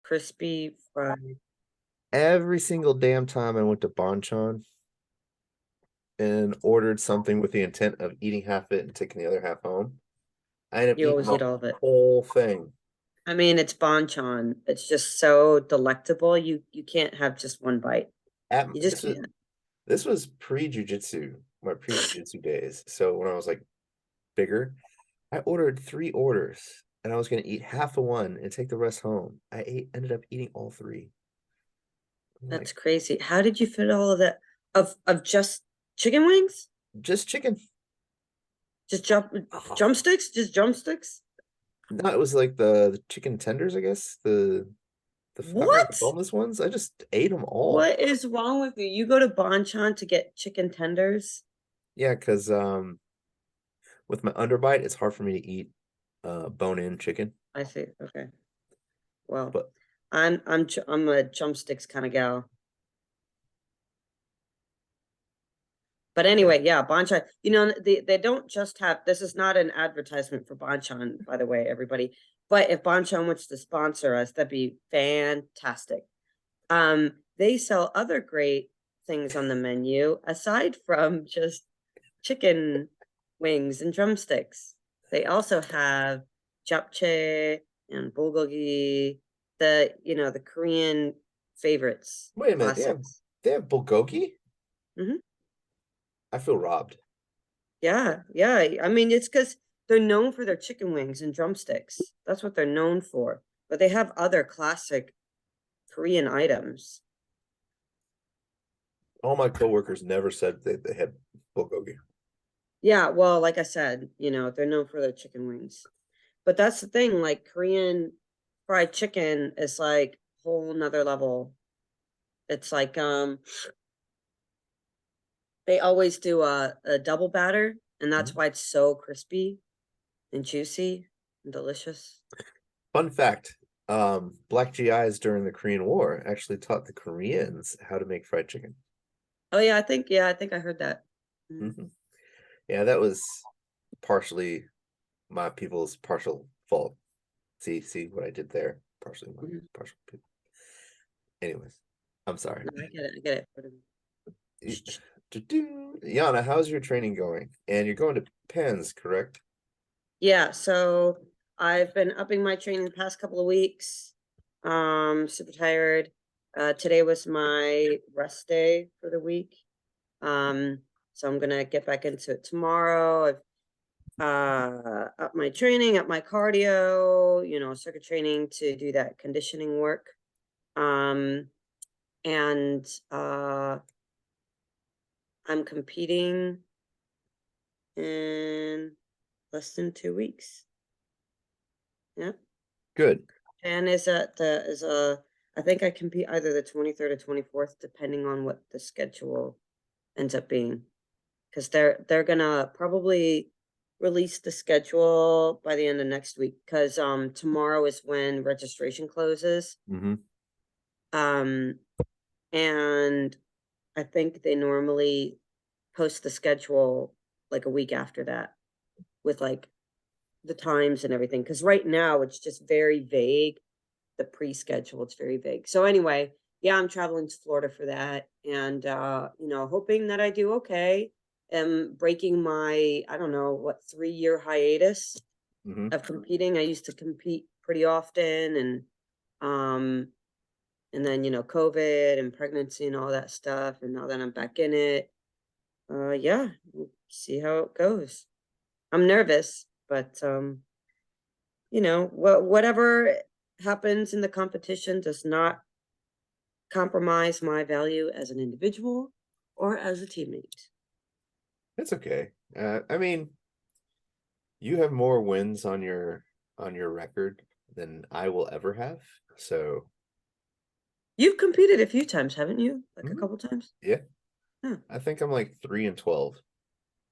crispy fried. Every single damn time I went to Bonchon and ordered something with the intent of eating half of it and taking the other half home, I ended up You eating always the eat all of it. whole thing. I mean, it's banchan. It's just so delectable. You can't have just one bite. At, You just this was can't. this was pre-jujitsu, my pre-jujitsu days. So when I was like bigger, I ordered 3 orders and I was gonna eat half of one and take the rest home. Ended up eating all three. I'm That's like, crazy. How did you fit all of that of just chicken wings? just chicken. Just Oh, drumsticks? Just drumsticks? no, it was like the chicken tenders, I guess. The flat ones, the What? boneless ones. I just ate them all. What is wrong with you? You go to Banchan to get chicken tenders? Yeah, because with my underbite, it's hard for me to eat bone-in chicken. I see. Okay. Well, But I'm a drumsticks kind of gal. But okay. anyway, yeah, Banchan. You know, they don't just have. This is not an advertisement for Banchan, by the way, everybody. But if Banchan wants to sponsor us, that'd be fantastic. They sell other great things on the menu aside from just chicken wings and drumsticks. They also have japchae and bulgogi, the Korean favorites, Wait a minute, classics. they have bulgogi? Hmm. I feel robbed. Yeah, yeah. I mean, it's because they're known for their chicken wings and drumsticks. That's what they're known for. But they have other classic Korean items. All my coworkers never said they had bulgogi. Yeah, well, like I said, they're known for their chicken wings. But that's the thing, like Korean fried chicken is like whole nother level. It's like they always do a double batter, and that's Mhm. why it's so crispy and juicy and delicious. Fun fact, black GIs during the Korean War actually taught the Koreans how to make fried chicken. Oh yeah, I think I heard that. Mhm. Hmm. Yeah, that was partially my people's partial fault. See what I did there? Partially my Mhm. partial people. Anyways, I'm sorry. No, I get it. I get it. Yana, how's your training going? And you're going to Pens, correct? Yeah, so I've been upping my training the past couple of weeks. Super tired. Today was my rest day for the week. So I'm gonna get back into it tomorrow. I've up my training, up my cardio, circuit training to do that conditioning work. Um, and I'm competing in less than 2 weeks. Yeah. Good. And I think I compete either the 23rd or 24th, depending on what the schedule ends up being. Because they're gonna probably release the schedule by the end of next week. Because tomorrow is when registration closes. Hmm. Um and I think they normally post the schedule like a week after that with like the times and everything. Because right now it's just very vague. The pre-schedule, it's very vague. So anyway, yeah, I'm traveling to Florida for that, and hoping that I do okay. And breaking my, I don't know, what, 3-year hiatus Hmm. of competing. I used to compete pretty often, um and then COVID and pregnancy and all that stuff, and now that I'm back in it, yeah, we'll see how it goes. I'm nervous, but whatever happens in the competition does not compromise my value as an individual or as a teammate. That's okay. I mean, you have more wins on your record than I will ever have. So, You've competed a few times, haven't you? Like a mhm, couple times? yeah, Huh. I think I'm like 3-12,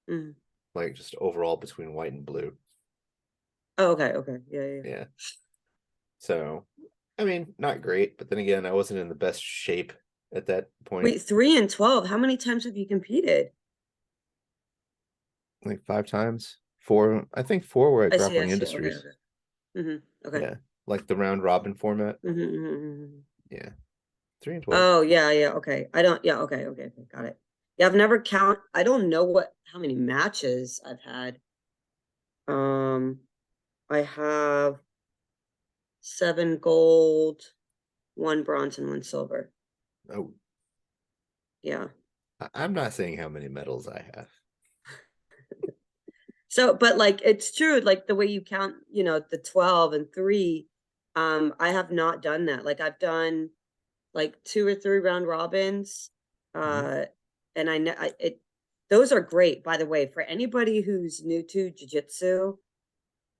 Mhm. like just overall between white and blue. Oh, okay, okay. Yeah, yeah. Yeah. So, I mean, not great, but then again, I wasn't in the best shape at that point. Wait, 3 and 12. How many times have you competed? Like 5 times. Four, I think 4 were at I see, I Grappling see. Okay, Industries. okay. Okay. Yeah. like the round robin format. Mhm. Yeah, 3 and 12. Oh, yeah, yeah, okay. Yeah, okay, got it. Yeah, I don't know how many matches I've had. Um, I have 7 gold, 1 bronze, and 1 silver. Oh, Yeah. I'm not saying how many medals I have. So, but like it's true, like the way you count, the 12 and 3, I have not done that. Like I've done like 2 or 3 round robins. Mhm. And I know those are great, by the way, for anybody who's new to jiu-jitsu.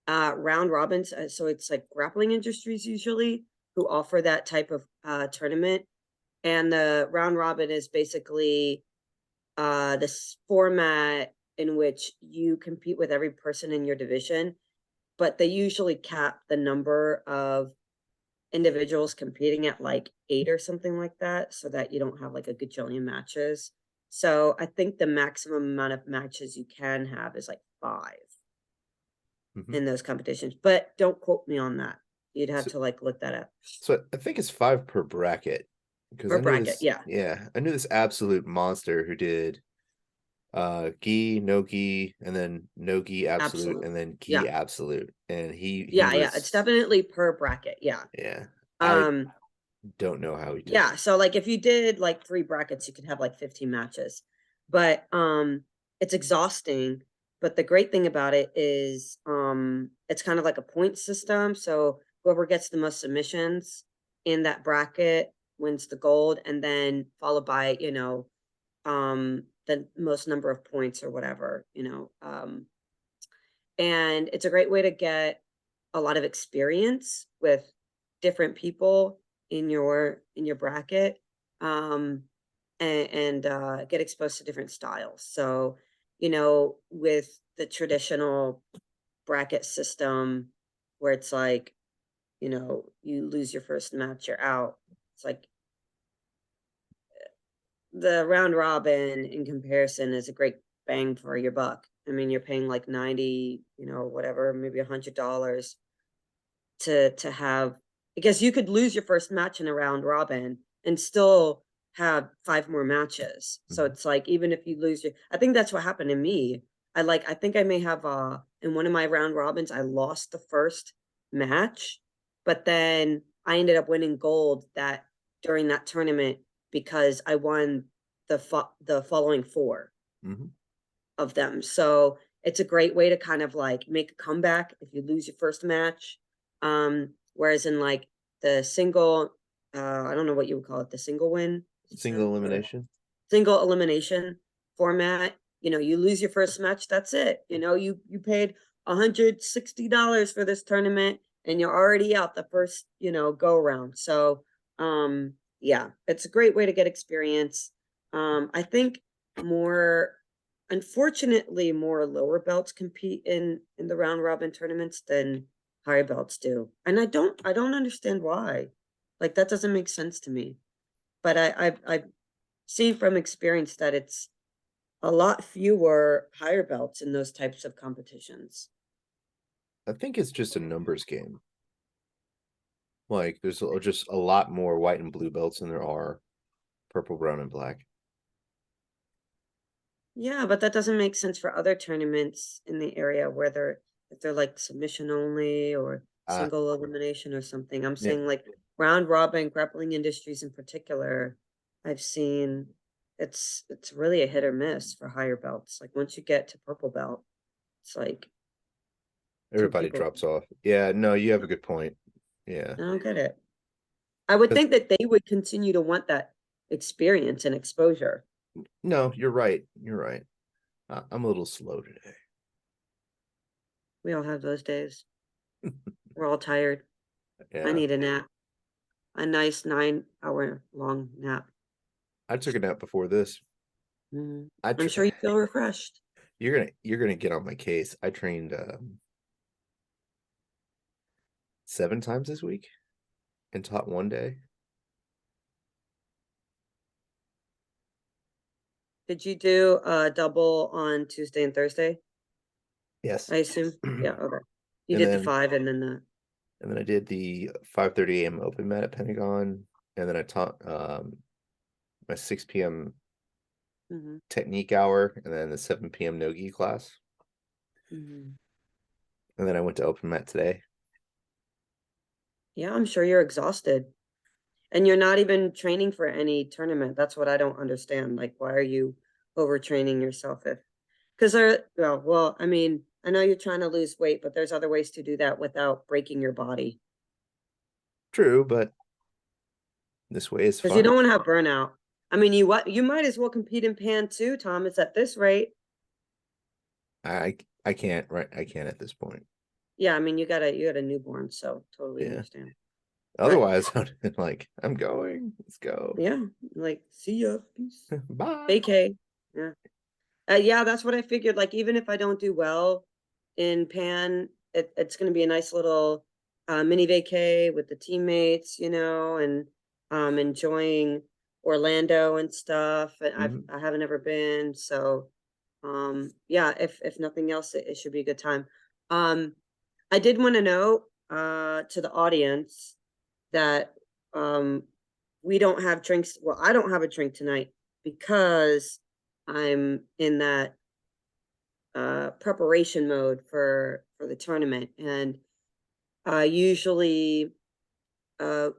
Round robins, so it's like grappling industries usually who offer that type of tournament. And the round robin is basically this format in which you compete with every person in your division, but they usually cap the number of individuals competing at like 8 or something like that, so that you don't have like a gajillion matches. So I think the maximum amount of matches you can have is like 5 Mhm. in those competitions, but don't quote me on that. You'd have So, to like look that up. so I think it's 5 per bracket because Per I knew bracket, this. yeah, Yeah, I knew this absolute monster who did gi, no gi, and then no gi absolute, absolute. and then gi Yeah, absolute, and he yeah, it's was. definitely per bracket, yeah. Yeah, I Um, don't know how he did yeah, it. so like if you did like 3 brackets, you could have like 15 matches. But it's exhausting, but the great thing about it is it's kind of like a point system, so whoever gets the most submissions in that bracket wins the gold, and then followed by, the most number of points or whatever, and it's a great way to get a lot of experience with different people in your bracket, um and get exposed to different styles. So with the traditional bracket system where it's like, you lose your first match, you're out. It's like the round robin in comparison is a great bang for your buck. I mean, you're paying like 90, whatever, maybe $100 to have, because you could lose your first match in a round robin and still have 5 more matches. So Mhm. it's like even if you lose I think that's what happened to me. I think I may have in one of my round robins I lost the first match, but then I ended up winning gold that during that tournament because I won the following 4 Mhm. of them. So it's a great way to kind of like make a comeback if you lose your first match. Whereas in like the single, I don't know what you would call it, the single win Single system or elimination. single elimination format, you lose your first match, that's it. You paid $160 for this tournament and you're already out the first, go around. So yeah, it's a great way to get experience. I think more unfortunately more lower belts compete in the round robin tournaments than higher belts do. And I don't understand why. Like that doesn't make sense to me. But I've seen from experience that it's a lot fewer higher belts in those types of competitions. I think it's just a numbers game. Like there's just a lot more white and blue belts than there are purple, brown, and black. Yeah, but that doesn't make sense for other tournaments in the area where if they're like submission only or Uh single elimination or something. I'm yeah, saying like round robin grappling industries in particular, I've seen it's really a hit or miss for higher belts. Like once you get to purple belt, it's like 2 everybody people. drops off. Yeah, no, you have a good point. Yeah. I don't get it. I would 'Cause- think that they would continue to want that experience and exposure. no, you're right. You're right. I'm a little slow today. We all have those days. We're all tired. I Yeah. need a nap. A nice 9-hour long nap. I took a nap before this. Mhm. I I'm tr sure you feel refreshed. you're gonna get on my case. I trained 7 times this week and taught 1 day. Did you do a double on Tuesday and Thursday? Yes. I assume? Yeah, And okay. You did the then 5 and then the And then I did the 5:30 a.m. open mat at Pentagon. And then I taught my 6 p.m. Mm-hmm. technique hour, and then the 7 p.m. no-gi class. Mm-hmm. And then I went to open mat today. Yeah, I'm sure you're exhausted. And you're not even training for any tournament. That's what I don't understand. Like, why are you overtraining yourself if because I mean, I know you're trying to lose weight, but there's other ways to do that without breaking your body. True, but this way is Because you fun. don't want to have burnout. I mean, you might as well compete in Pan too, Thomas, at this rate. I can't, right? I can't at this point. Yeah, I mean, you got a newborn, so totally Yeah. understand. But Otherwise, I would have been like, I'm going. Let's go. yeah, like see ya, peace, Bye. vacay. Yeah. Yeah, that's what I figured. Like, even if I don't do well in Pan, it's going to be a nice little mini vacay with the teammates, and enjoying Orlando and stuff. And Mhm. I haven't ever been, so yeah. If nothing else, it should be a good time. Um, I did want to know to the audience that um we don't have drinks. Well, I don't have a drink tonight because I'm in that preparation mode for the tournament, and usually uh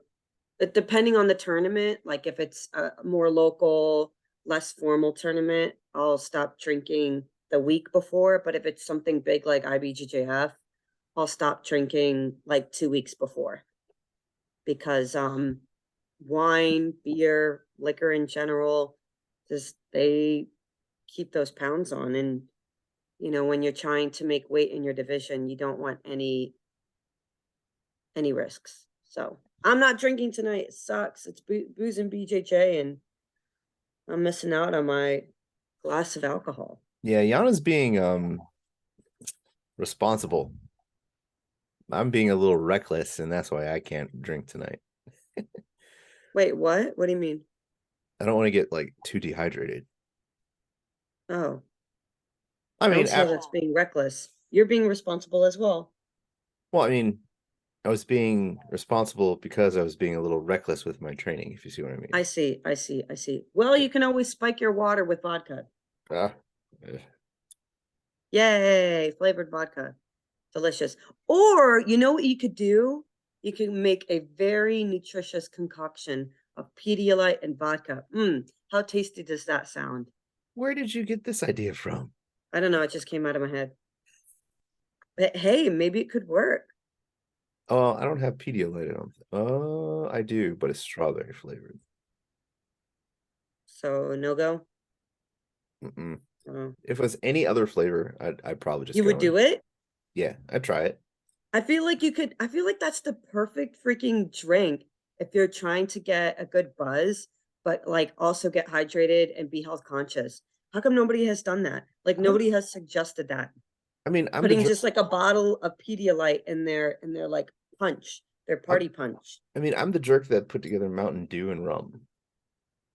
depending on the tournament, like if it's a more local, less formal tournament, I'll stop drinking the week before. But if it's something big like IBJJF, I'll stop drinking like 2 weeks before because wine, beer, liquor in general, just they keep those pounds on. And when you're trying to make weight in your division, you don't want any risks. So I'm not drinking tonight. It sucks. It's booze and BJJ, and I'm missing out on my glass of alcohol. Yeah, Yana's being responsible. I'm being a little reckless, and that's why I can't drink tonight. Wait, what? What do you mean? I don't want to get like too dehydrated. Oh, I I mean, don't say that's being reckless. You're being responsible as well. well, I mean, I was being responsible because I was being a little reckless with my training, if you see what I mean. I see. I see. I see. Well, you can always spike your water with vodka. Ah, eh. Yay, flavored vodka. Delicious. Or you know what you could do? You can make a very nutritious concoction of Pedialyte and vodka. How tasty does that sound? Where did you get this idea from? I don't know, it just came out of my head. But hey, maybe it could work. Oh, I don't have Pedialyte. Oh, I do, but it's strawberry flavored. So no go. Mm-mm. Oh. If it was any other flavor, I'd probably just You would go in. do it? Yeah, I'd try it. I feel like you could. I feel like that's the perfect freaking drink if you're trying to get a good buzz, but like also get hydrated and be health conscious. How come nobody has done that? Like I don't. nobody has suggested that. I mean, I'm the Putting jerk. just like a bottle of Pedialyte in their like punch, their I'm, party punch. I mean, I'm the jerk that put together Mountain Dew and rum.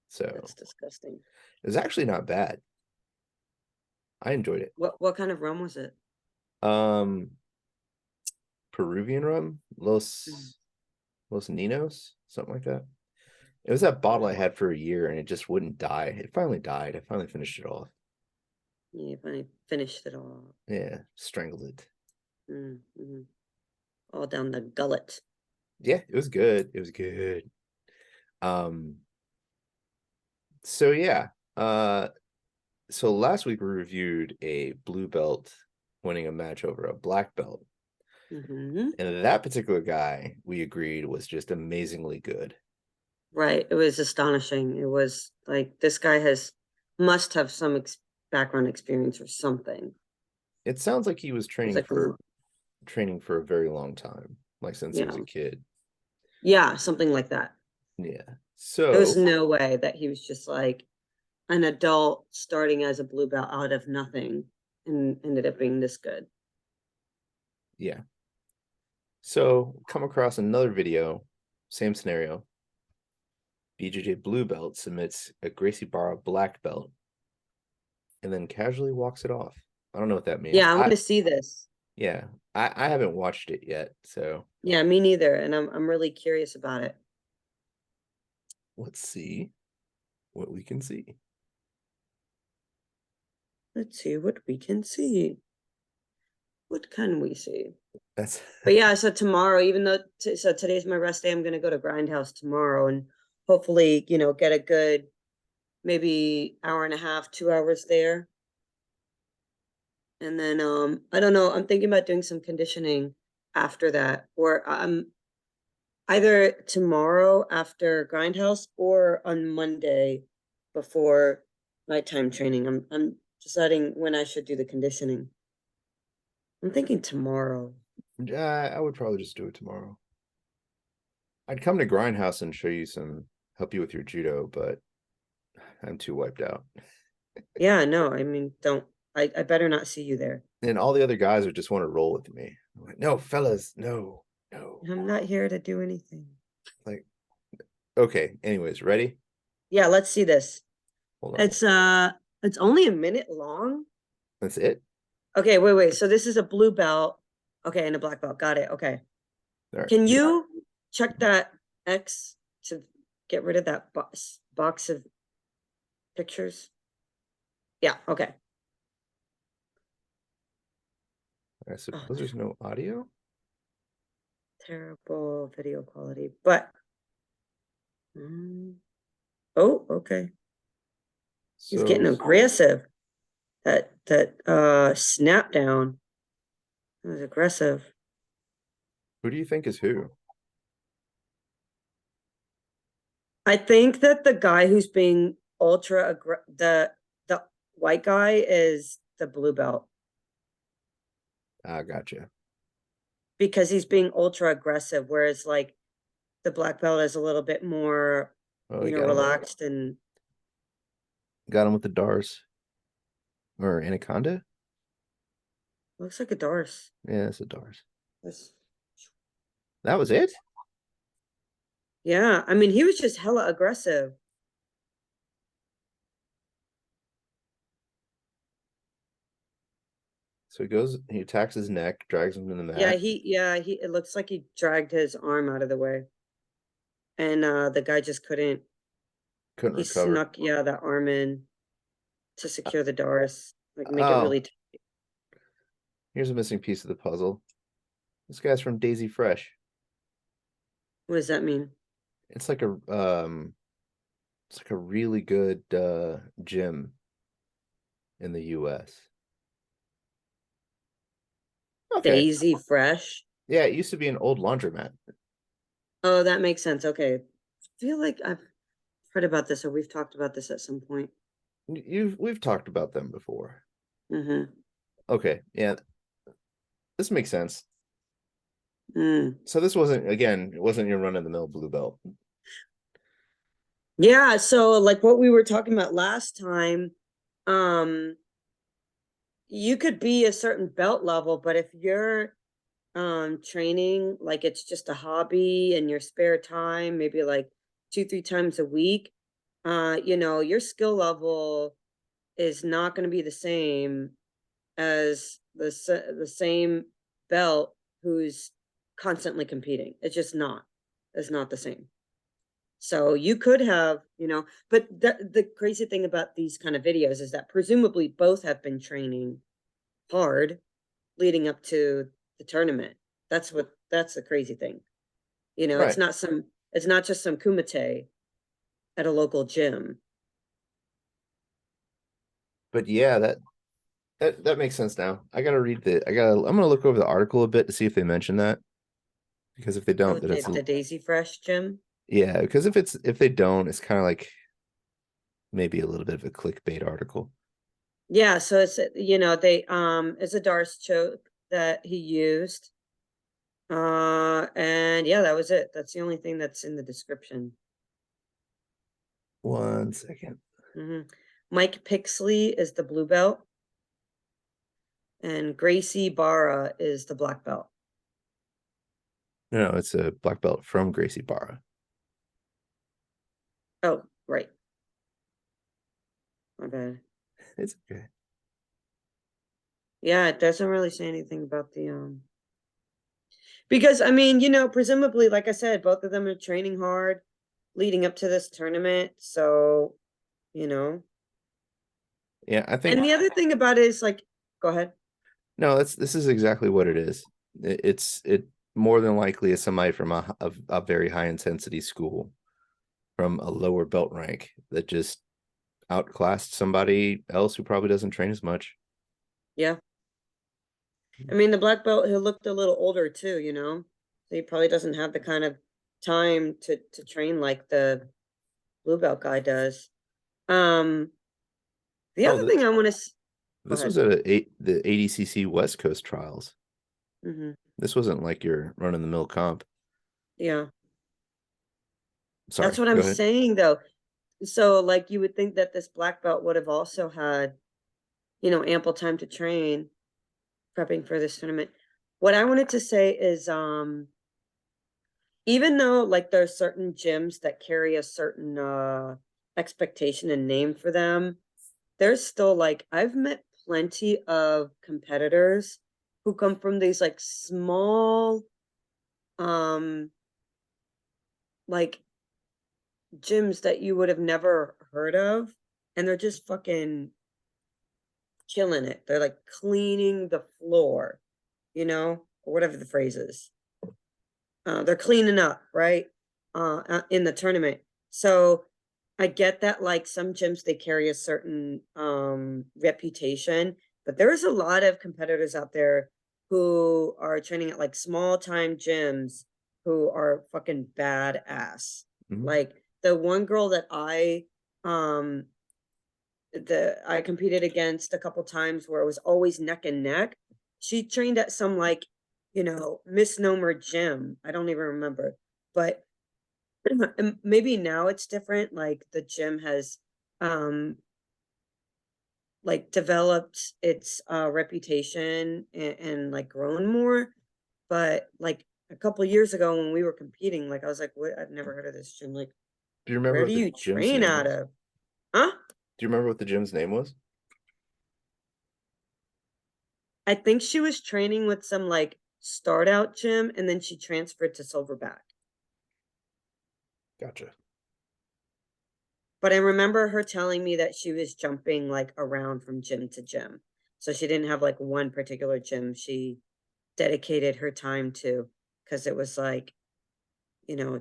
So That's disgusting. it was actually not bad. I enjoyed it. What kind of rum was it? Um, Peruvian rum, Mm. Los Ninos, something like that. It was that bottle I Mm. had for a year and it just wouldn't die. It finally died. I finally finished it off. Yeah, I finished it all. Yeah, strangled it. Mm-hmm. All down the gullet. Yeah, it was good. It was good. Um, so yeah. So last week we reviewed a blue belt winning a match over a black belt. Mm-hmm. And that particular guy, we agreed, was just amazingly good. Right. It was astonishing. It was like this guy must have some background experience or something. It sounds like he was It was like, training for a very long time, like since he was yeah, a kid. yeah, something like that. Yeah. There was So no way that he was just like an adult starting as a blue belt out of nothing and ended up being this good. yeah. So come across another video, same scenario. BJJ blue belt submits a Gracie Barra black belt and then casually walks it off. I don't know what that means. Yeah, I want to see this. Yeah, I haven't watched it yet, so Yeah, me neither. And I'm really curious about it. let's see what we can see. Let's see what we can see. What can we see? That's But yeah, so tomorrow, even though so today's my rest day, I'm gonna go to Grindhouse tomorrow and hopefully, get a good maybe hour and a half, 2 hours there. And then I don't know, I'm thinking about doing some conditioning after that, or either tomorrow after Grindhouse or on Monday before nighttime training. I'm deciding when I should do the conditioning. I'm thinking tomorrow. I would probably just do it tomorrow. I'd come to Grindhouse and show you help you with your judo, but I'm too wiped out. Yeah, no, I mean, don't I better not see you there. And all the other guys would just want to roll with me. I'm like, no, fellas, no, no. I'm not here to do anything. Like, okay. Anyways, ready? Yeah, let's see this. Hold on. It's only a minute long. That's it. Okay, wait. So this is a blue belt. Okay, and a black belt. Got it. Okay. All right. Can you check that X to get rid of that box of pictures? Yeah, okay. I suppose there's no audio. Terrible video quality, but oh, okay. He's getting So aggressive. That snap down was aggressive. who do you think is who? I think that the guy who's being the white guy is the blue belt Ah, gotcha. because he's being ultra aggressive, whereas like the black belt is a little bit more, Oh, you relaxed and got him with the Dars or Anaconda. looks like a Doris. Yeah, it's a Dars. That's- That was it. Yeah, I mean he was just hella aggressive. So he attacks his neck, drags him to the Yeah, mat. he it looks like he dragged his arm out of the way. And the guy just couldn't. Couldn't He recover. snuck, that arm in to secure the Doris, like make it Oh, really here's a missing piece of the puzzle. This guy's from Daisy Fresh. what does that mean? It's like a really good gym in the US. Okay. Daisy Fresh. Yeah, it used to be an old laundromat. Oh, that makes sense. Okay. I feel like I've heard about this or we've talked about this at some point. We've talked about them before. Mm-hmm. Okay, yeah. This makes sense. Mm. So it wasn't your run of the mill blue belt. Yeah, so like what we were talking about last time, um, you could be a certain belt level, but if you're training like it's just a hobby in your spare time, maybe like 2 3 times a week, your skill level is not going to be the same as the same belt who's constantly competing. It's just not. It's not the same. So you could have, but the crazy thing about these kind of videos is that presumably both have been training hard leading up to the tournament. That's the crazy thing. Right. It's not just some kumite at a local gym. But yeah, that makes sense now. I'm gonna look over the article a bit to see if they mention that. Because if they Oh, don't, then it's the Daisy Fresh gym. yeah, because if they don't, it's kind of like maybe a little bit of a clickbait article. Yeah, so it's they it's a Darce choke that he used. And yeah, that was it. That's the only thing that's in the description. 1 second. Mike Pixley is the blue belt, and Gracie Barra is the black belt. No, it's a black belt from Gracie Barra. Oh, right. My bad. It's okay. Yeah, it doesn't really say anything about the because I mean, presumably, like I said, both of them are training hard leading up to this tournament. So, you know. Yeah, I think And the other thing about it is like, go ahead. no, this is exactly what it is. It more than likely is somebody from a very high intensity school from a lower belt rank that just outclassed somebody else who probably doesn't train as much. Yeah. I mean, the black belt, he looked a little older too, So he probably doesn't have the kind of time to train like the blue belt guy does. Um, the Oh, other thing I want to go this was ahead. the ADCC West Coast trials. Hmm. This wasn't like your run of the mill comp. Yeah. That's Sorry, what go I'm ahead. saying though. So like you would think that this black belt would have also had, ample time to train prepping for this tournament. What I wanted to say is even though like there are certain gyms that carry a certain expectation and name for them, there's still like I've met plenty of competitors who come from these like small um like gyms that you would have never heard of, and they're just fucking killing it. They're like cleaning the floor, or whatever the phrase is. They're cleaning up, right? In the tournament. So I get that like some gyms they carry a certain reputation, but there's a lot of competitors out there who are training at like small time gyms who are fucking badass. Mhm. Like the one girl that um I competed against a couple times where it was always neck and neck. She trained at some like, misnomer gym. I don't even remember. But maybe now it's different. Like the gym has um like developed its reputation and like grown more. But like a couple years ago when we were competing, like I was like, what I've never heard of this gym. Like, Do you remember where what do the you gym's train name out was? of? Huh? Do you remember what the gym's name was? I think she was training with some like start out gym and then she transferred to Silverback. Gotcha. But I remember her telling me that she was jumping like around from gym to gym. So she didn't have like one particular gym she dedicated her time to because it was like,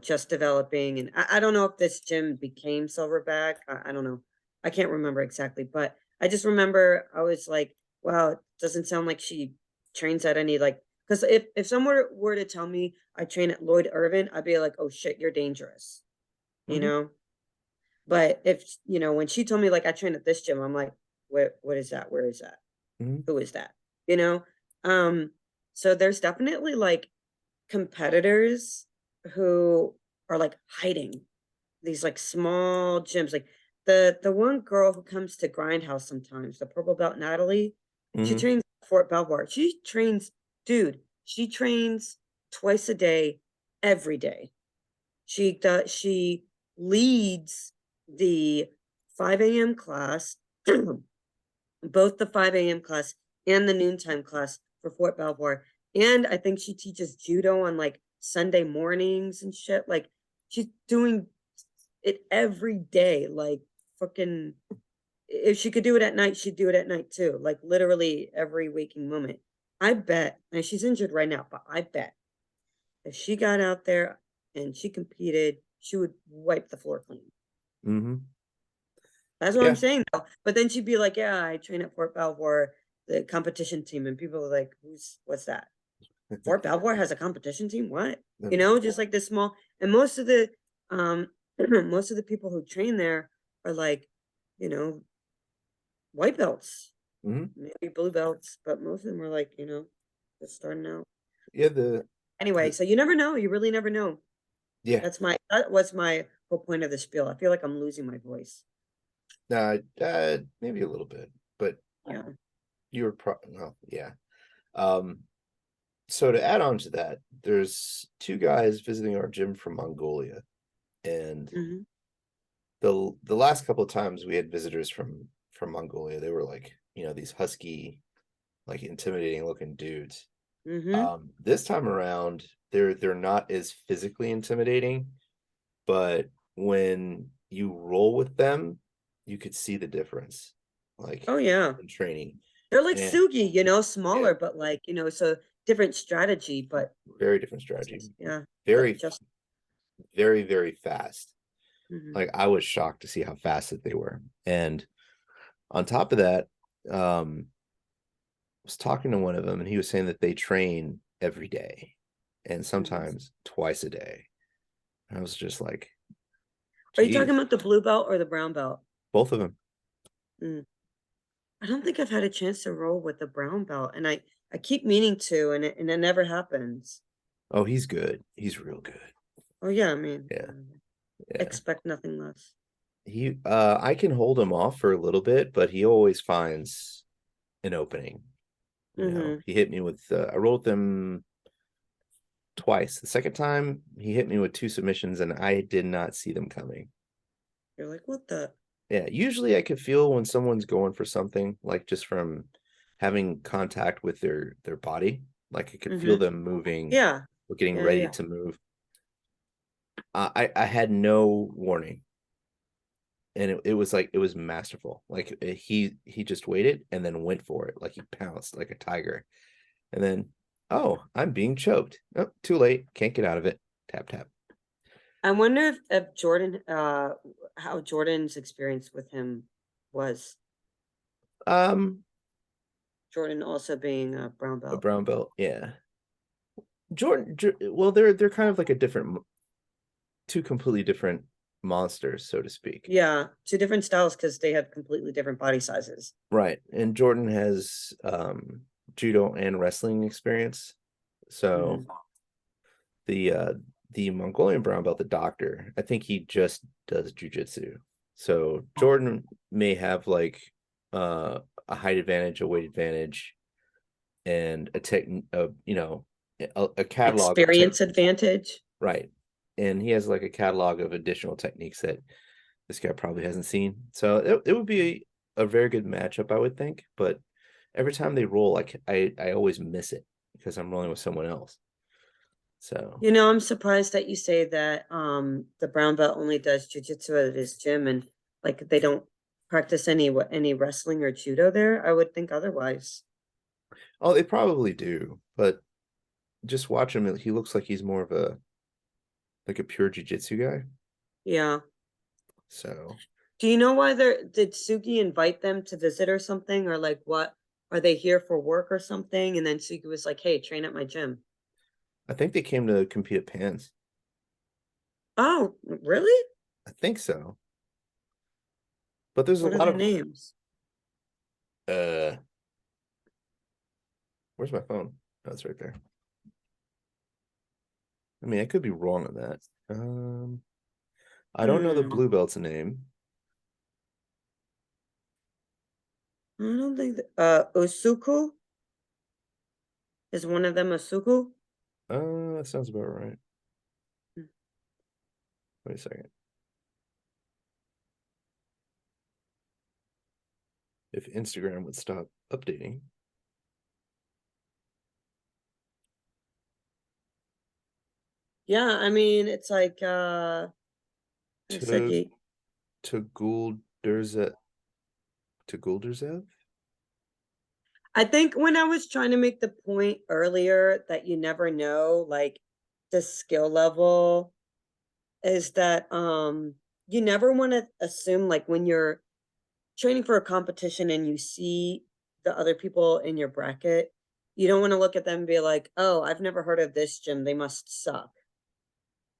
just developing. And I don't know if this gym became Silverback. I don't know. I can't remember exactly, but I just remember I was like, wow, it doesn't sound like she trains at any like, because if someone were to tell me I train at Lloyd Irvin, I'd be like, oh shit, you're dangerous, you Hmm. know? But if, when she told me like I train at this gym, I'm like, what is that? Where is that? Hmm. Who is that? You know? Um, so there's definitely like competitors who are like hiding these like small gyms. Like the one girl who comes to Grindhouse sometimes, the purple belt Natalie, she Hmm. trains at Fort Belvoir. She trains, dude, she trains twice a day, every day. She leads the 5 a.m. class, both the 5 a.m. class and the noontime class for Fort Belvoir. And I think she teaches judo on like Sunday mornings and shit. Like she's doing it every day. Like fucking, if she could do it at night, she'd do it at night too. Like literally every waking moment. I bet, and she's injured right now, but I bet if she got out there and she competed, she would wipe the floor clean. Hmm. That's what I'm Yeah. saying though. But then she'd be like, yeah, I train at Fort Belvoir, the competition team. And people are like, what's that? Fort Belvoir has a competition team? What? Just like this small. And most of the, um, most of the people who train there are like, you know, white belts, Hmm. maybe blue belts, but most of them are like, just starting out. Yeah. Anyway, The so you never know. You really never know. yeah. That was my whole point of the spiel. I feel like I'm losing my voice. Maybe a little bit, but Yeah. you were well, yeah. Um, so to add on to that, there's two guys visiting our gym from Mongolia, and Hmm. the last couple of times we had visitors from Mongolia, they were like, these husky like intimidating looking dudes. Mm-hmm. This time around, they're not as physically intimidating, but when you roll with them, you could see the difference, like Oh yeah. in training. They're like And Sugi, yeah, smaller, but like, so different strategy, but very different strategy. yeah, but Very, just very, very fast. mhm. Like I was shocked to see how fast that they were. And on top of that, I was talking to one of them and he was saying that they train every day and Mhm. sometimes twice a day. And I was just like, Are you talking geez, about the blue belt or the brown belt? both of them. Mm. I don't think I've had a chance to roll with the brown belt, and I keep meaning to, and it never happens. Oh, he's good. He's real good. Oh yeah, I mean, Yeah. Yeah. expect nothing less. I can hold him off for a little bit, but he always finds an opening. Mm-hmm. He hit me with I rolled him twice. The second time he hit me with two submissions and I did not see them coming. You're like, what the? Yeah, usually I can feel when someone's going for something, like just from having contact with their body. Like I could feel Mm-hmm. them moving Yeah, or getting yeah, ready yeah. to move. I had no warning, and it was like it was masterful. Like he just waited and then went for it, like he pounced like a tiger, and then oh, I'm being choked. Oh, too late, can't get out of it. Tap tap. I wonder if Jordan, how Jordan's experience with him was. Um, Jordan also being a brown a belt. brown belt, yeah. Well, they're kind of like a different, two completely different monsters, so to speak. Yeah, two different styles because they have completely different body sizes. Right. And Jordan has judo and wrestling experience. So Mhm. the uh the Mongolian brown belt, the doctor, I think he just does jujitsu. So Jordan may have like a height advantage, a weight advantage, and a tech a catalog of tech, Experience advantage. right. And he has like a catalog of additional techniques that this guy probably hasn't seen. So it would be a very good matchup, I would think. But every time they roll, like I always miss it because I'm rolling with someone else. So I'm surprised that you say that the brown belt only does jujitsu at his gym and like they don't practice any wrestling or judo there. I would think otherwise. oh, they probably do, but just watch him. He looks like he's more of a like a pure jujitsu guy. Yeah. So Do you know why did Sugi invite them to visit or something? Or like what are they here for work or something? And then Sugi was like, hey, train at my gym. I think they came to compete at Pans. Oh, really? I think so. But there's a What are lot their of names? uh where's my phone? Oh, it's right there. I mean, I could be wrong on that. I don't know the Hmm. blue belt's name. I don't think Usuku is one of them Usuku. That sounds about right. Hmm. Wait a second. If Instagram would stop updating. Yeah, I mean it's like it's like To Tagulderzev Tagulderzev? I think when I was trying to make the point earlier that you never know, like the skill level is that you never want to assume like when you're training for a competition and you see the other people in your bracket, you don't want to look at them and be like, "Oh, I've never heard of this gym. They must suck."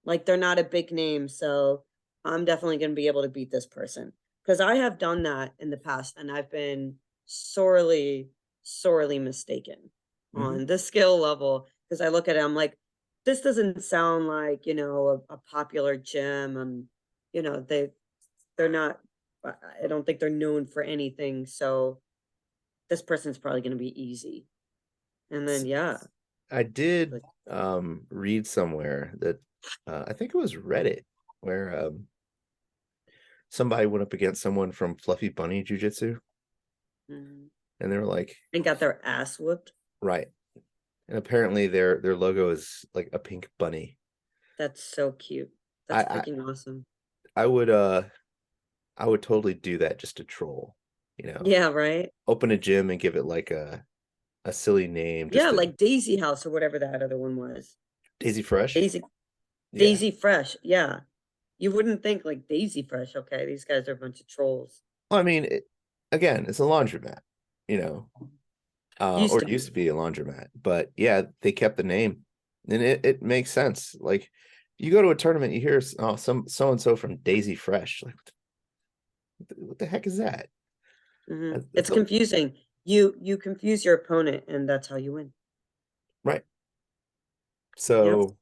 Like they're not a big name, so I'm definitely going to be able to beat this person. Because I have done that in the past and I've been sorely, sorely mistaken Mm-hmm. on the skill level. Because I look at it, I'm like, this doesn't sound like, a popular gym. And, they're not, I don't think they're known for anything. So this person's probably going to be easy. And then, yeah, I did like, read somewhere that I think it was Reddit where somebody went up against someone from Fluffy Bunny Jiu Jitsu, mm, and they were like, And got their ass whooped. right. And apparently their logo is like a pink bunny. That's so cute. I That's freaking awesome. I would totally do that just to troll, Yeah, right. open a gym and give it like a silly name, just Yeah, to like Daisy House or whatever that other one was. Daisy Fresh. Daisy Yeah. Daisy Fresh. Yeah. You wouldn't think like Daisy Fresh. Okay, these guys are a bunch of trolls. Well, I mean, again, it's a laundromat, Used or to it used be. to be a laundromat, but yeah, they kept the name, and it makes sense. Like, you go to a tournament, you hear some so and so from Daisy Fresh, like what the heck is that? It's That's confusing. You confuse your opponent, and that's how you win. right. Yep. So,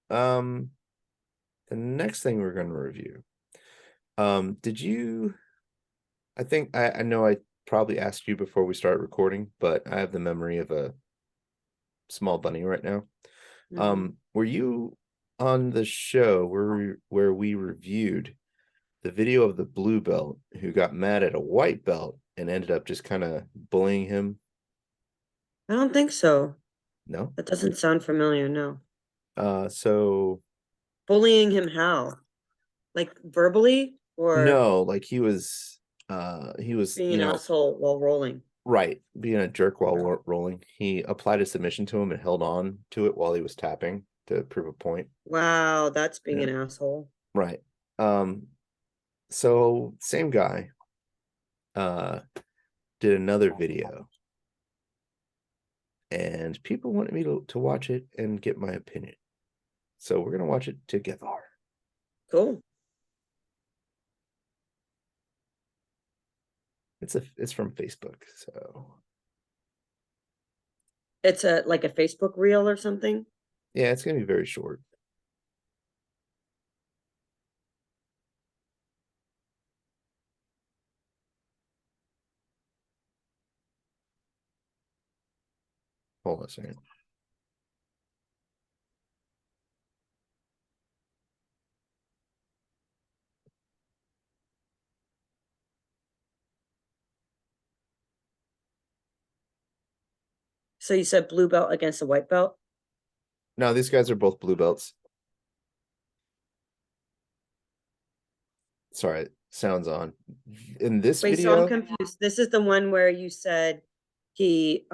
the next thing we're going to review, did you? I think I know I probably asked you before we start recording, but I have the memory of a small bunny right now. Were you on the show where we reviewed the video of the blue belt who got mad at a white belt and ended up just kind of bullying him? I don't think so. No. That doesn't sound familiar. No. So Bullying him how? Like verbally or no, like he was, being an asshole while rolling? right, being a jerk while Okay. rolling. He applied a submission to him and held on to it while he was tapping to prove a point. Wow, that's being Yeah. an asshole. Right. So same guy did another video, and people wanted me to watch it and get my opinion. So we're gonna watch it together. Cool. It's from Facebook, so It's a like a Facebook reel or something. yeah, it's gonna be very short. Hold on a second. So you said blue belt against a white belt? Now these guys are both blue belts. Sorry, sounds on. In this Wait, so I'm video, confused. This is the one where you said he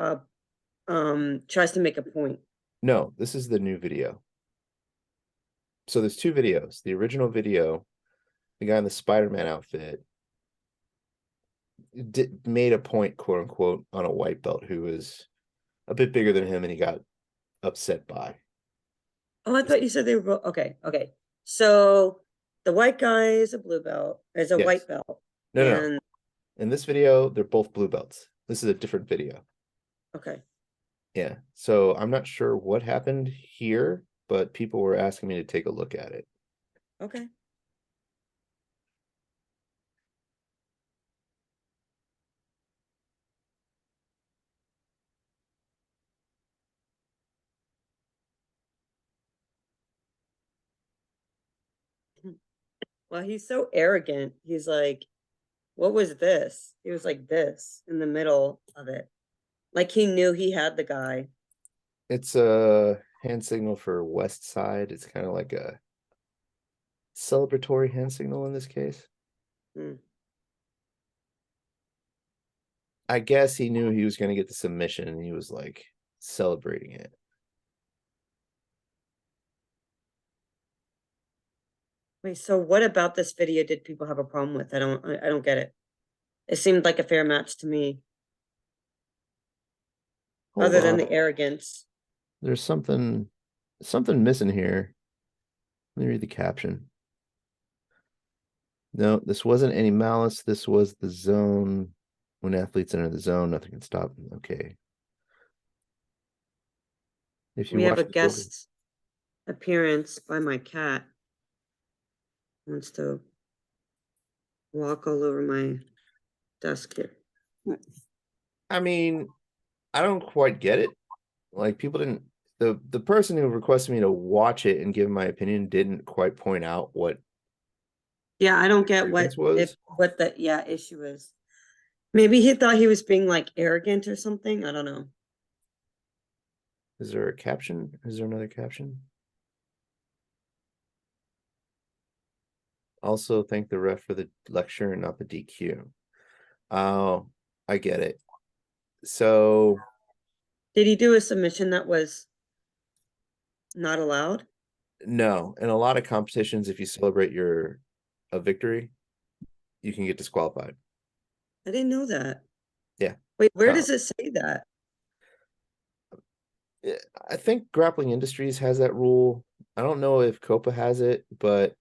tries to make a point. no, this is the new video. So there's two videos. The original video, the guy in the Spider-Man outfit made a point, quote unquote, on a white belt who was a bit bigger than him, and he got upset by. Oh, I thought you said they were both okay. Okay. So the white guy is a blue belt, is a Yes. white belt. No, no, no. And In this video, they're both blue belts. This is a different video. okay. Yeah. So I'm not sure what happened here, but people were asking me to take a look at it. Okay. Well, he's so arrogant. He's like, what was this? He was like this in the middle of it. Like he knew he had the guy. It's a hand signal for West Side. It's kind of like a celebratory hand signal in this case. Hmm. I guess he knew he was going to get the submission and he was like celebrating it. Wait, so what about this video did people have a problem with? I don't get it. It seemed like a fair match to me, Hold other than on. the arrogance. There's something missing here. Let me read the caption. No, this wasn't any malice. This was the zone. When athletes enter the zone, nothing can stop them. Okay. If you We have watch a the full guest appearance by my cat. Wants to walk all over my desk here. I mean, I don't quite get it. Like, people didn't, the person who requested me to watch it and give my opinion didn't quite point out what Yeah, I don't get difference was. what the issue is. Maybe he thought he was being like arrogant or something. I don't know. Is there a caption? Is there another caption? Also, thank the ref for the lecture and not the DQ. Oh, I get it. So Did he do a submission that was not allowed? no, in a lot of competitions, if you celebrate a victory, you can get disqualified. I didn't know that. Yeah. Wait, where Uh, does it say that? I think Grappling Industries has that rule. I don't know if Copa has it, but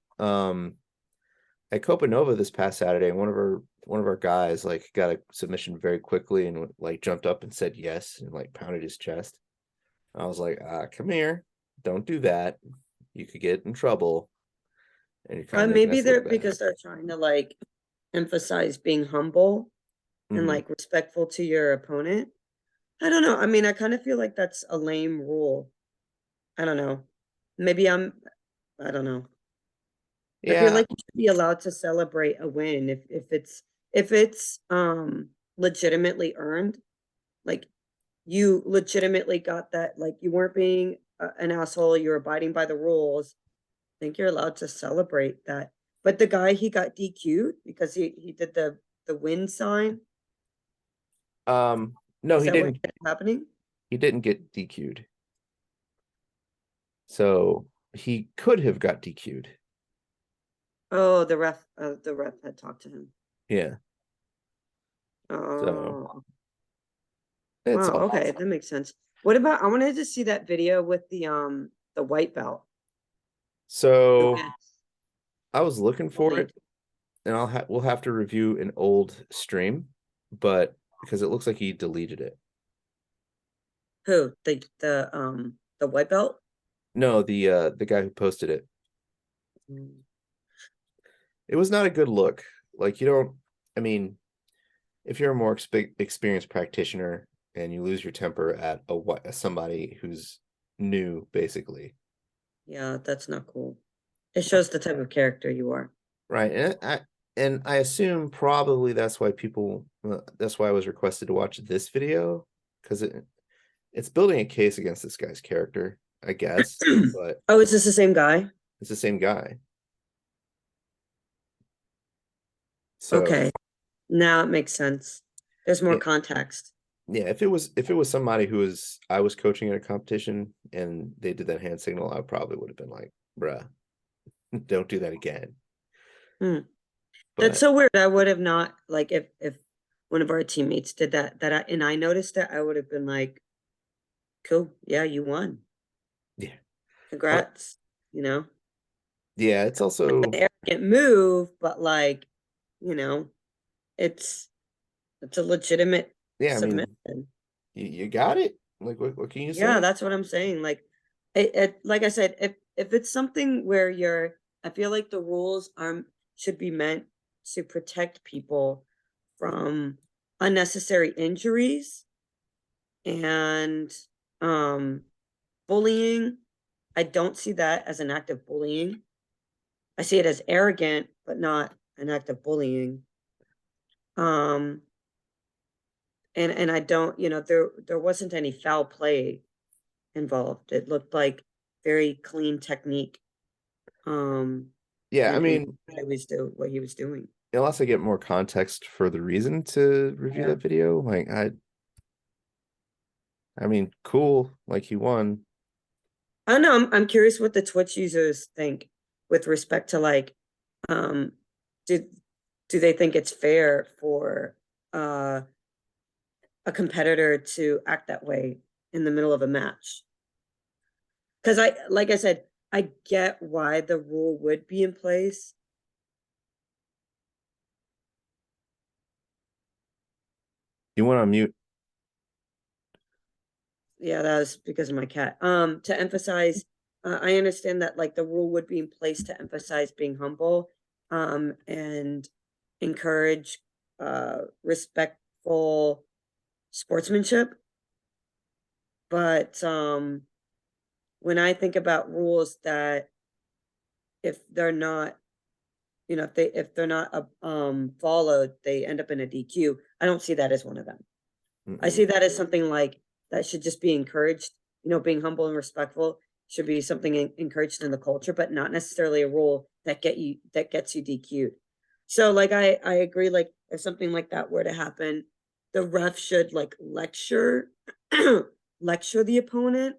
at Copa Nova this past Saturday, one of our guys like got a submission very quickly and like jumped up and said yes and like pounded his chest. I was like, come here, don't do that. You could get in trouble, and you're kind of making Maybe us they're look bad. because they're trying to like emphasize being humble and Mhm. like respectful to your opponent. I don't know. I mean, I kind of feel like that's a lame rule. I don't know. Maybe I don't know. I feel Yeah, like you should be allowed to celebrate a win if it's legitimately earned. Like you legitimately got that, like you weren't being an asshole, you're abiding by the rules. I think you're allowed to celebrate that. But the guy, he got DQ'd because he did the win sign. no, Is he that what didn't. happening? He didn't get DQ'd, so he could have got DQ'd. Oh, the ref had talked to him. Yeah, so Oh, it's wow. all. Okay, that makes sense. What about, I wanted to see that video with the white belt. The So win. I was looking for Like it, and we'll have to review an old stream, but because it looks like he deleted it. who? The white belt? No, the guy who posted it. Mm. It was not a good look. Like you don't. I mean, if you're a more experienced practitioner and you lose your temper at somebody who's new, basically, Yeah, that's not cool. It shows the type of character you are. right? And I assume probably that's why that's why I was requested to watch this video because it's building a case against this guy's character, I guess, but Oh, is this the same guy? it's the same guy. So Okay. Now it makes sense. There's more yeah, context. yeah. If it was somebody I was coaching at a competition and they did that hand signal, I probably would have been like, bruh, don't do that again. Hmm. That's But so weird. I would have not like if one of our teammates did and I noticed it, I would have been like, cool, yeah, you won. yeah, but Congrats. You know? yeah, it's also An arrogant move, but like, you know, it's it's a legitimate yeah. I mean, submission. you got it. Like, what can you Yeah, say? that's what I'm saying. Like like I said, if it's something where I feel like the rules are should be meant to protect people from unnecessary injuries and um bullying. I don't see that as an act of bullying. I see it as arrogant, but not an act of bullying. Um and I don't, there wasn't any foul play involved. It looked like very clean technique. Um, Yeah, I and mean, what he was doing. unless I get more context for the reason to review Yeah. that video, like I mean, cool, like he won. I don't know. I'm curious what the Twitch users think with respect to like, um, do do they think it's fair for uh a competitor to act that way in the middle of a match? Because like I said, I get why the rule would be in place. You went on mute. Yeah, that was because of my cat. To emphasize, I understand that like the rule would be in place to emphasize being humble, and encourage respectful sportsmanship. But when I think about rules that if they're not you know, if they're not followed, they end up in a DQ. I don't see that as one of them. I see that as something like that should just be encouraged. You know, being humble and respectful should be something encouraged in the culture, but not necessarily a rule that gets you DQ'd. So like I agree, like if something like that were to happen, the ref should like lecture lecture the opponent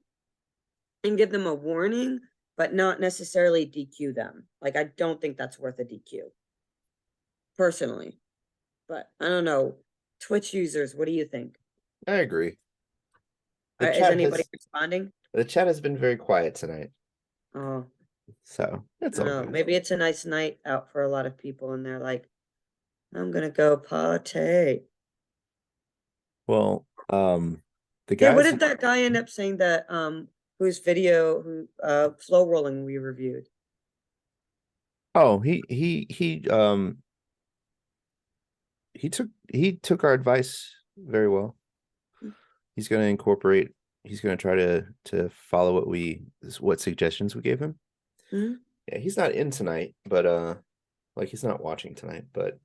and give them a warning, but not necessarily DQ them. Like I don't think that's worth a DQ personally. But I don't know. Twitch users, what do you think? I agree. The Is chat anybody has responding? the chat has been very quiet tonight, Oh, so I it's don't all know. good. Maybe it's a nice night out for a lot of people, and they're like, "I'm gonna go party." Well, the Yeah, what guys. did that guy end up saying that whose video who flow rolling we reviewed? Oh, he took our advice very well. He's going to incorporate. He's going to try to follow what suggestions we gave him. Mm-hmm. Yeah, he's not in tonight, but like he's not watching tonight, but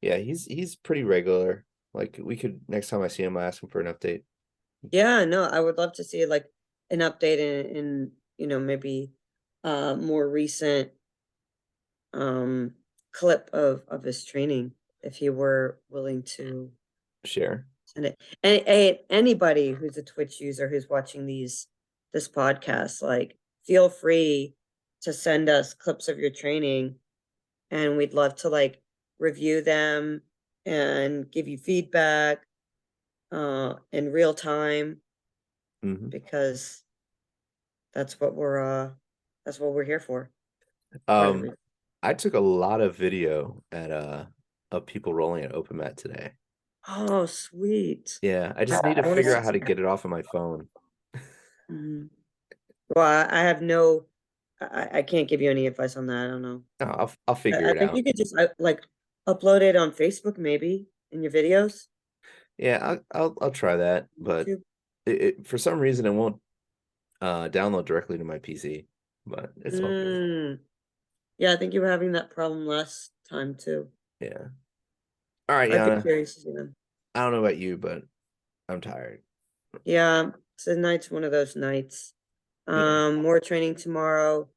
yeah, he's pretty regular. Like we could next time I see him, I ask him for an update. Yeah, no, I would love to see like an update in you know, maybe more recent clip of his training if he were willing to Share. send it. And anybody who's a Twitch user who's watching this podcast, like feel free to send us clips of your training and we'd love to like review them and give you feedback in real time because that's what we're here for. Part of the reason. I took a lot of video of people rolling at open mat today. Oh, sweet. Yeah, I just need to I want to figure see out how to some. get it off of my phone. Mhm. Well, I have no, I can't give you any advice on that. I don't know. No, I'll figure I it think out. you could just like upload it on Facebook, maybe in your videos. Yeah, I'll try that, but YouTube. for some reason it won't download directly to my PC, but it's all good. Mm. Yeah, I think you were having that problem last time too. Yeah. All right, I'd be Yana. curious to see them. I don't know about you, but I'm tired. Yeah, tonight's one of those nights. Yeah. More training tomorrow,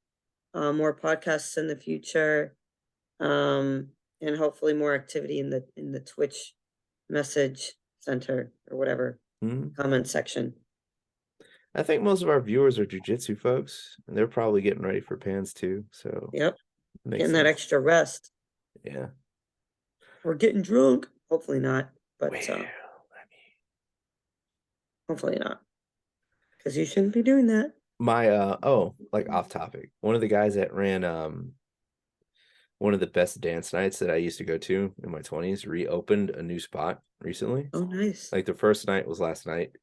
more podcasts in the future, and hopefully more activity in the Twitch message center or whatever Mhm. comment section. I think most of our viewers are jujitsu folks, and they're probably getting ready for pans too. So Yep, it makes getting that sense. extra rest. Yeah. Or getting drunk. Hopefully not, but Well, I mean, hopefully not. Because you shouldn't be doing that. my like off topic. One of the guys that ran one of the best dance nights that I used to go to in my 20s reopened a new spot recently. Oh, nice. Like the first night was last night.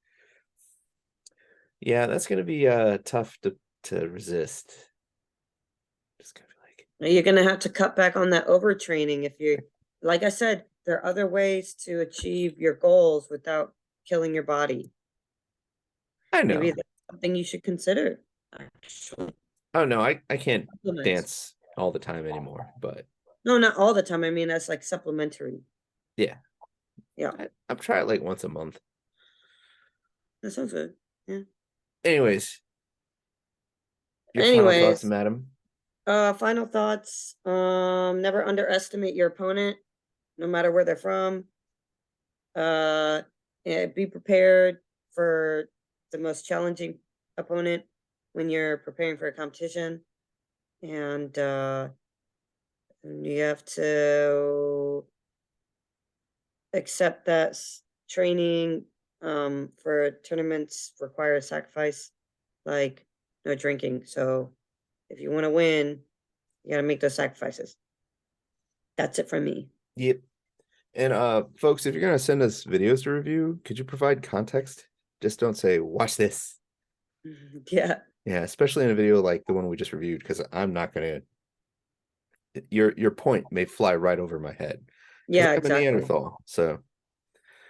Yeah, that's gonna be tough to resist. Just gonna be You're gonna have to cut back on that overtraining if you, like I said, there are other ways to achieve your goals without killing your body. I Maybe know. that's something you should consider. Actually, Oh no, I can't supplements. dance all the time anymore, but No, not all the time. I mean, that's like supplementary. yeah. Yeah, I'm trying it like once a month. that sounds good. Yeah. Anyways, your final thoughts, Anyways, madam? final thoughts. Never underestimate your opponent, no matter where they're from. Be prepared for the most challenging opponent when you're preparing for a competition, and you have to accept that training for tournaments require a sacrifice, like no drinking. So if you want to win, you got to make those sacrifices. That's it from me. Yep. And folks, if you're gonna send us videos to review, could you provide context? Just don't say watch this. Yeah. Yeah, especially in a video like the one we just reviewed, because I'm not gonna. Your point may fly right over my head because Yeah, I'm a exactly. Neanderthal. So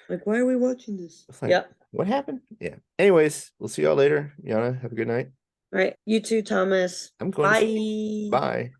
Like, why are we watching this? it's like, Yep. what happened? Yeah. Anyways, we'll see y'all later. Yana, have a good night. All right. You too, Thomas. I'm going to sleep. Bye. Bye.